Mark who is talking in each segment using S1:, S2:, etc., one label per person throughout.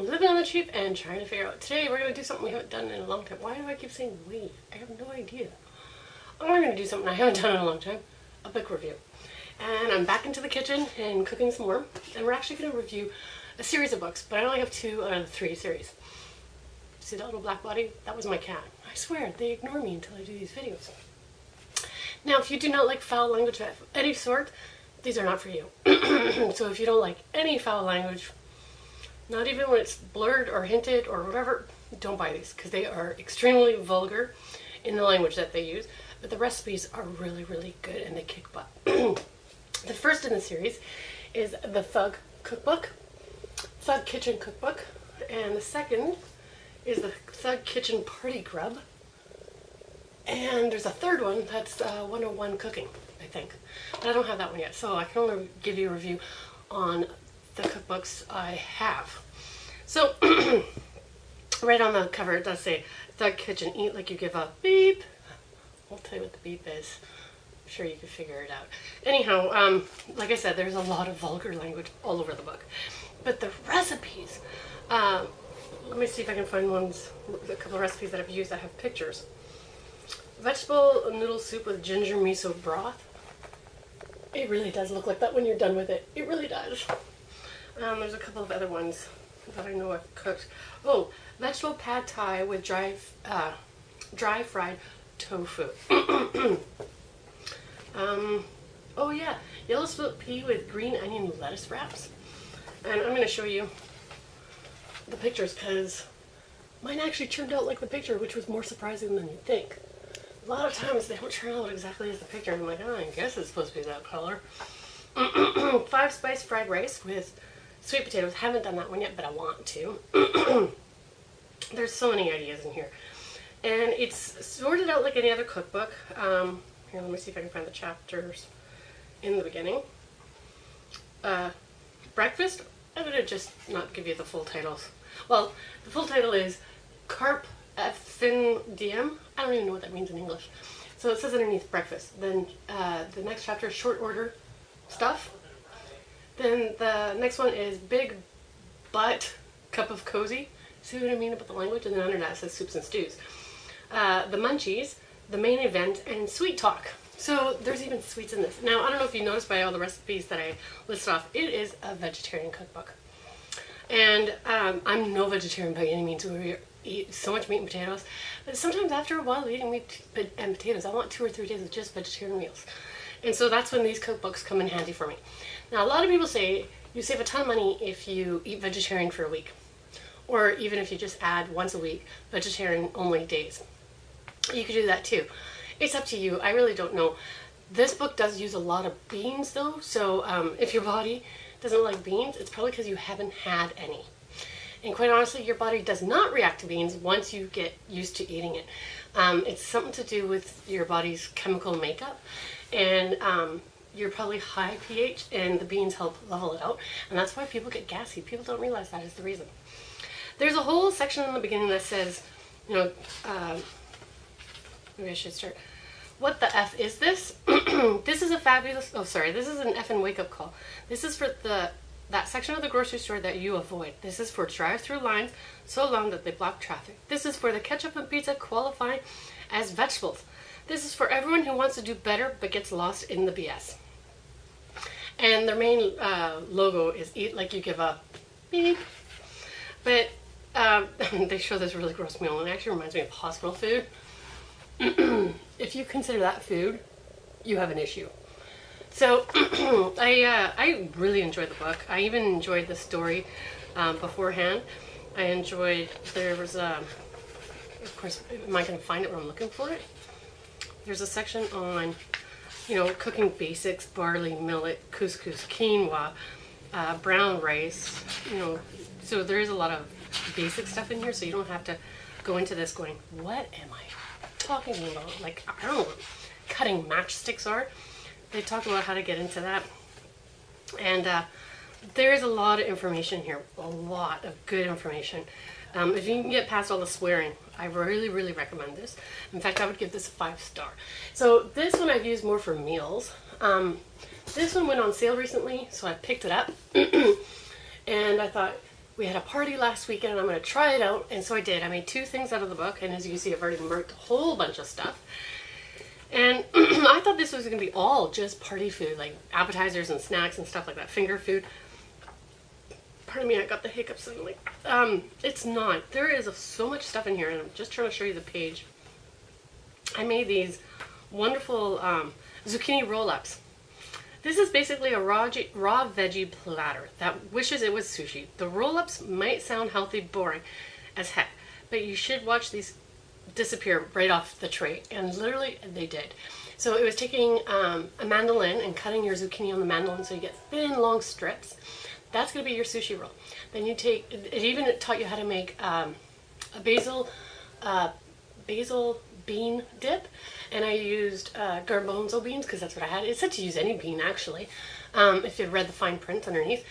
S1: living on the cheap and trying to figure out. Today we're going to do something we haven't done in a long time. Why do I keep saying we? I have no idea. I'm going to do something I haven't done in a long time. A book review. And I'm back into the kitchen and cooking some more. And we're actually going to review a series of books, but I only have 2 out of the 3 series. See that little black body? That was my cat. I swear, they ignore me until I do these videos. Now, if you do not like foul language of any sort, these are not for you. So if you don't like any foul language, not even when it's blurred or hinted or whatever, don't buy these because they are extremely vulgar in the language that they use. But the recipes are really, really good and they kick butt. The first in the series is the Thug Cookbook, Thug Kitchen Cookbook, and the second is the Thug Kitchen Party Grub. And there's a third one that's 101 Cooking, I think. But I don't have that one yet, so I can only give you a review on the cookbooks I have. So, right on the cover it does say, Thug Kitchen, eat like you give a beep. I'll tell you what the beep is. I'm sure you can figure it out. Anyhow, like I said, there's a lot of vulgar language all over the book. But the recipes, let me see if I can find a couple of recipes that I've used that have pictures. Vegetable noodle soup with ginger miso broth. It really does look like that when you're done with it. It really does. There's a couple of other ones that I know I've cooked. Oh, vegetable pad thai with dry fried tofu. Oh yeah, yellow split pea with green onion lettuce wraps. And I'm going to show you the pictures because mine actually turned out like the picture, which was more surprising than you'd think. A lot of times they don't turn out exactly as the picture. I'm like, oh, I guess it's supposed to be that color. 5 spice fried rice with sweet potatoes. Haven't done that one yet, but I want to. There's so many ideas in here. And it's sorted out like any other cookbook. Here, let me see if I can find the chapters in the beginning. Breakfast. I'm going to just not give you the full titles. Well, the full title is Carp Effin DM. I don't even know what that means in English. So it says underneath breakfast. Then the next chapter is short order stuff. Then the next one is big butt cup of cozy. See what I mean about the language? And then under that it says soups and stews. The munchies, the main event, and sweet talk. So there's even sweets in this. Now I don't know if you noticed by all the recipes that I listed off, it is a vegetarian cookbook. And I'm no vegetarian by any means. We eat so much meat and potatoes. But sometimes after a while eating meat and potatoes, I want 2 or 3 days of just vegetarian meals. And so that's when these cookbooks come in handy for me. Now a lot of people say you save a ton of money if you eat vegetarian for a week. Or even if you just add once a week vegetarian only days. You could do that too. It's up to you. I really don't know. This book does use a lot of beans though. So if your body doesn't like beans, it's probably because you haven't had any. And quite honestly, your body does not react to beans once you get used to eating it. It's something to do with your body's chemical makeup. And you're probably high pH and the beans help level it out. And that's why people get gassy. People don't realize that is the reason. There's a whole section in the beginning that says, you know, maybe I should start. What the F is this? This is a fabulous, this is an effing wake-up call. This is for that section of the grocery store that you avoid. This is for drive-through lines so long that they block traffic. This is for the ketchup and pizza qualifying as vegetables. This is for everyone who wants to do better but gets lost in the BS. And their main logo is eat like you give up. Beep. But they show this really gross meal and it actually reminds me of hospital food. If you consider that food, you have an issue. So I really enjoyed the book. I even enjoyed the story beforehand. I enjoyed, there was of course, am I going to find it when I'm looking for it? There's a section on, you know, cooking basics, barley, millet, couscous, quinoa, brown rice, you know, so there is a lot of basic stuff in here, so you don't have to go into this going, what am I talking about? Like, I don't know what cutting matchsticks are. They talk about how to get into that. And there's a lot of information here, a lot of good information. If you can get past all the swearing, I really, really recommend this. In fact, I would give this a 5-star. So this one I've used more for meals. This one went on sale recently, so I picked it up. And I thought, we had a party last weekend and I'm going to try it out. And so I did. I made 2 things out of the book, and as you can see, I've already marked a whole bunch of stuff. And I thought this was going to be all just party food, like appetizers and snacks and stuff like that, finger food. Pardon me, I got the hiccups suddenly. It's not. There is so much stuff in here, and I'm just trying to show you the page. I made these wonderful zucchini roll-ups. This is basically a raw veggie platter that wishes it was sushi. The roll-ups might sound healthy, boring as heck, but you should watch these disappear right off the tray, and literally they did. So it was taking a mandolin and cutting your zucchini on the mandolin so you get thin, long strips. That's going to be your sushi roll. Then you take, it even taught you how to make a basil bean dip, and I used garbanzo beans because that's what I had. It said to use any bean actually, if you read the fine print underneath.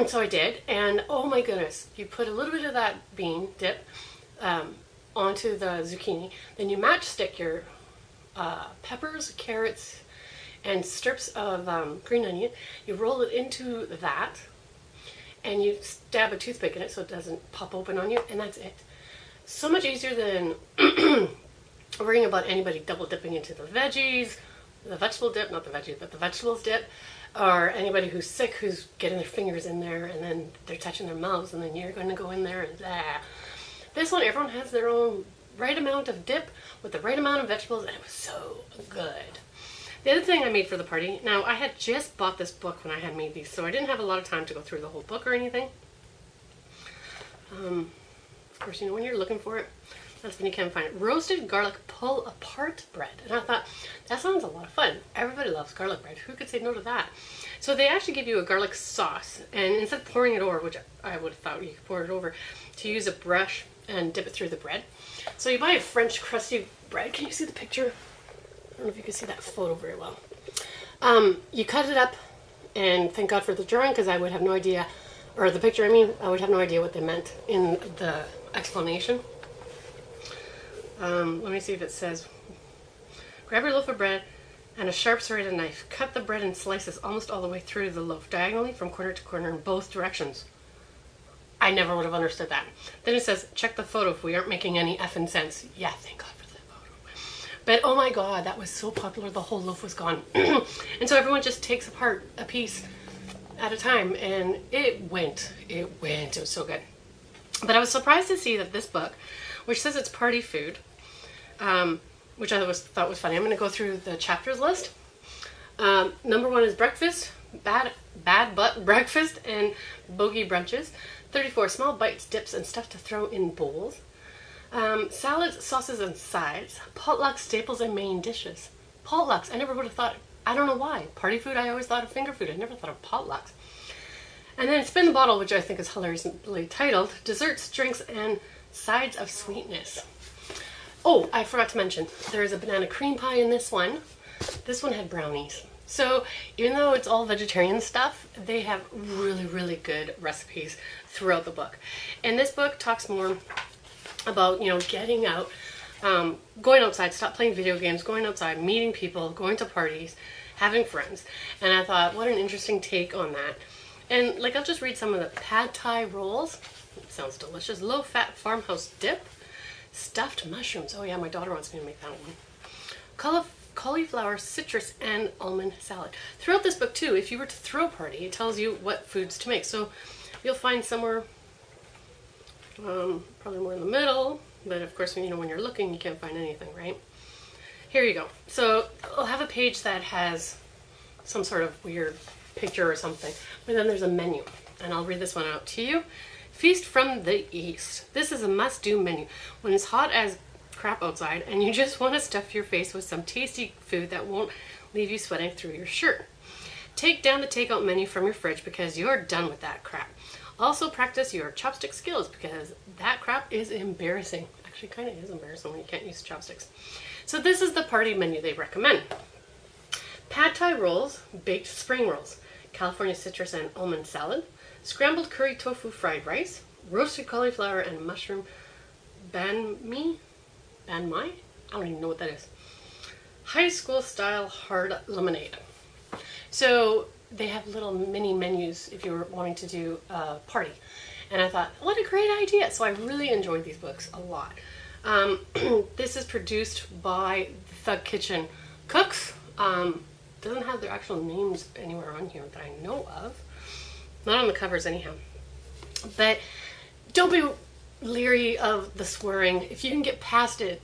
S1: So I did, and oh my goodness, you put a little bit of that bean dip onto the zucchini, then you matchstick your peppers, carrots, and strips of green onion. You roll it into that, and you stab a toothpick in it so it doesn't pop open on you, and that's it. So much easier than worrying about anybody double dipping into the veggies, the vegetable dip, not the veggies, but the vegetables dip, or anybody who's sick who's getting their fingers in there and then they're touching their mouths and then you're going to go in there and blah. This one, everyone has their own right amount of dip with the right amount of vegetables, and it was so good. The other thing I made for the party, now I had just bought this book when I had made these, so I didn't have a lot of time to go through the whole book or anything. Of course, you know, when you're looking for it, that's when you can find it. Roasted garlic pull-apart bread. And I thought, that sounds a lot of fun. Everybody loves garlic bread. Who could say no to that? So they actually give you a garlic sauce, and instead of pouring it over, which I would have thought you could pour it over, to use a brush and dip it through the bread. So you buy a French crusty bread. Can you see the picture? I don't know if you can see that photo very well. You cut it up, and thank God for the drawing, because I would have no idea, or the picture, I mean, I would have no idea what they meant in the explanation. Let me see if it says, grab your loaf of bread and a sharp serrated knife. Cut the bread in slices almost all the way through the loaf, diagonally from corner to corner in both directions. I never would have understood that. Then it says, check the photo if we aren't making any effing sense. Yeah, thank God for the photo. But oh my God, that was so popular, the whole loaf was gone. And so everyone just takes apart a piece at a time, and it went. It was so good. But I was surprised to see that this book, which says it's party food, which I thought was funny. I'm going to go through the chapters list. Number 1 is breakfast, bad butt breakfast, and bogey brunches. 34, small bites, dips, and stuff to throw in bowls. Salads, sauces, and sides. Potluck staples and main dishes. Potlucks, I never would have thought, I don't know why. Party food, I always thought of finger food. I never thought of potlucks. And then spin the bottle, which I think is hilariously titled, desserts, drinks, and sides of sweetness. Oh, I forgot to mention, there's a banana cream pie in this one. This one had brownies. So even though it's all vegetarian stuff, they have really, really good recipes throughout the book. And this book talks more about, you know, getting out, going outside, stop playing video games, going outside, meeting people, going to parties, having friends. And I thought, what an interesting take on that. And like, I'll just read some of the pad thai rolls. It sounds delicious. Low-fat farmhouse dip. Stuffed mushrooms. Oh yeah, my daughter wants me to make that one. Cauliflower, citrus, and almond salad. Throughout this book too, if you were to throw a party, it tells you what foods to make. So you'll find somewhere, probably more in the middle, but of course, you know, when you're looking, you can't find anything, right? Here you go. So I'll have a page that has some sort of weird picture or something, but then there's a menu, and I'll read this one out to you. Feast from the East. This is a must-do menu when it's hot as crap outside and you just want to stuff your face with some tasty food that won't leave you sweating through your shirt. Take down the takeout menu from your fridge because you're done with that crap. Also practice your chopstick skills because that crap is embarrassing. Actually, kind of is embarrassing when you can't use chopsticks. So this is the party menu they recommend. Pad thai rolls, baked spring rolls, California citrus and almond salad, scrambled curry tofu fried rice, roasted cauliflower and mushroom banh mi? Banh mi? I don't even know what that is. High school style hard lemonade. So they have little mini menus if you're wanting to do a party. And I thought, what a great idea. So I really enjoyed these books a lot. This is produced by Thug Kitchen Cooks. Doesn't have their actual names anywhere on here that I know of. Not on the covers anyhow. But don't be leery of the swearing. If you can get past it,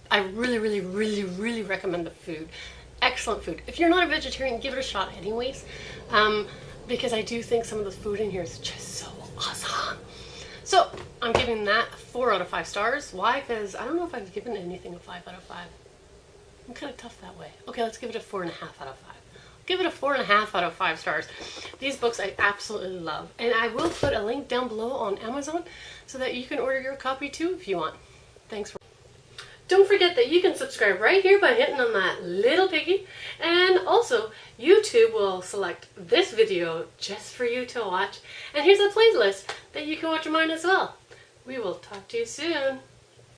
S1: I really, really, really, really recommend the food. Excellent food. If you're not a vegetarian, give it a shot anyways. Because I do think some of the food in here is just so awesome. So I'm giving that 4 out of 5 stars. Why? Because I don't know if I've given anything a 5 out of 5. I'm kind of tough that way. Okay, let's give it a 4.5 out of 5. Give it a 4.5 out of 5 stars. These books I absolutely love. And I will put a link down below on Amazon so that you can order your copy too if you want. Thanks for Don't forget that you can subscribe right here by hitting on that little piggy. And also, YouTube will select this video just for you to watch. And here's a playlist that you can watch of mine as well. We will talk to you soon.